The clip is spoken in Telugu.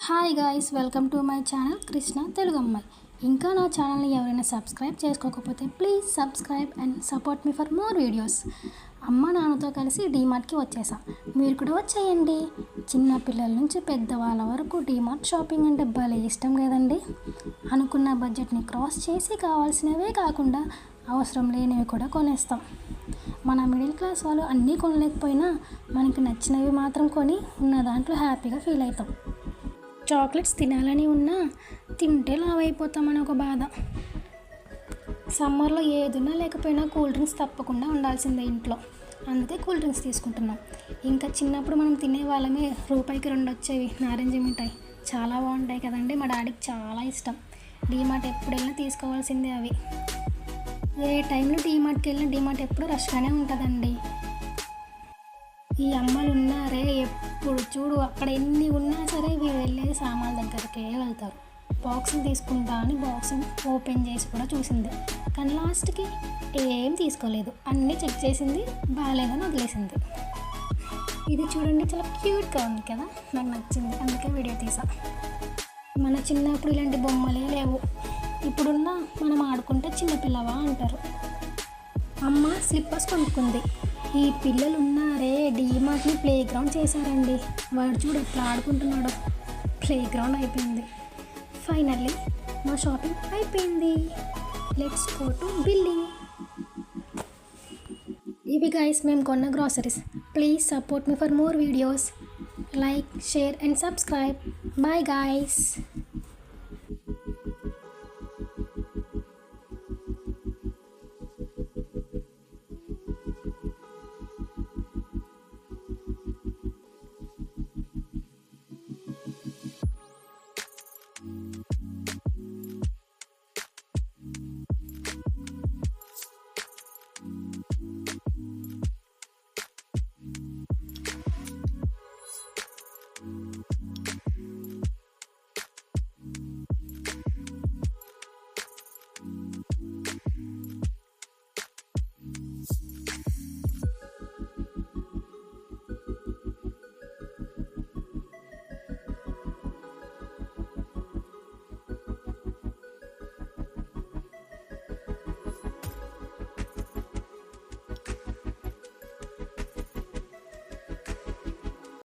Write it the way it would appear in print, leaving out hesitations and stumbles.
Hi guys, welcome to my channel Krishna Telugu అమ్మాయి. ఇంకా నా ఛానల్ని ఎవరైనా సబ్స్క్రైబ్ చేసుకోకపోతే please subscribe and support me for more videos. అమ్మ నాన్నతో కలిసి డీమార్ట్కి వచ్చేసా. మీరు కూడా వచ్చేయండి. చిన్న పిల్లల నుంచి పెద్దవాళ్ళ వరకు డీమార్ట్ షాపింగ్ అంటే భలే ఇష్టం కదండి. అనుకున్న బడ్జెట్ని క్రాస్ చేసి కావాల్సినవే కాకుండా అవసరం లేనివి కూడా కొనేస్తాం. మన మిడిల్ క్లాస్ వాళ్ళు అన్నీ కొనలేకపోయినా మనకి నచ్చినవి మాత్రం కొని ఉన్న దాంట్లో హ్యాపీగా ఫీల్ అవుతాం. చాక్లెట్స్ తినాలని ఉన్నా తింటే లావ్ అయిపోతామని ఒక బాధ. సమ్మర్లో ఏదున్నా లేకపోయినా కూల్ డ్రింక్స్ తప్పకుండా ఉండాల్సిందే ఇంట్లో. అందుకే కూల్ డ్రింక్స్ తీసుకుంటున్నాం. ఇంకా చిన్నప్పుడు మనం తినే వాళ్ళమే రూపాయికి 2 వచ్చేవి నారింజ మిఠాయి. చాలా బాగుంటాయి కదండి. మా డాడీకి చాలా ఇష్టం. డీమార్ట్ ఎప్పుడు వెళ్ళినా తీసుకోవాల్సిందే అవి. ఏ టైంలో డీమార్ట్కి వెళ్ళినా డీమార్ట్ ఎప్పుడు రష్గానే ఉంటుందండి. ఈ అమ్మలు ఉన్నారే, ఎప్పుడు చూడు అక్కడ ఎన్ని ఉన్నా సరే వీరు వెళ్ళేది సామాన్ల దగ్గరికే వెళ్తారు. బాక్సులు తీసుకుంటా అని బాక్స్ ఓపెన్ చేసి కూడా చూసింది, కానీ లాస్ట్కి ఏం తీసుకోలేదు. అన్నీ చెక్ చేసింది, బాగాలేదని వదిలేసింది. ఇది చూడండి, చాలా క్యూట్గా ఉంది కదా, నాకు నచ్చింది, అందుకే వీడియో తీసా. మన చిన్నప్పుడు ఇలాంటి బొమ్మలే లేవు. ఇప్పుడున్న మనం ఆడుకుంటే చిన్నపిల్లవా అంటారు. అమ్మ స్లిప్పర్స్ కొనుక్కుంది. ఈ పిల్లలు ఉన్నారే, డీమార్ట్ని ప్లే గ్రౌండ్ చేశారండి. వాడు చూడు ఎట్లా ఆడుకుంటున్నాడో. ప్లే గ్రౌండ్ అయిపోయింది. ఫైనల్లీ మా షాపింగ్ అయిపోయింది. Let's go to billing. ఇవి గైస్ మేము కొన్న groceries. Please support me for more videos. Like, share and subscribe. Bye guys.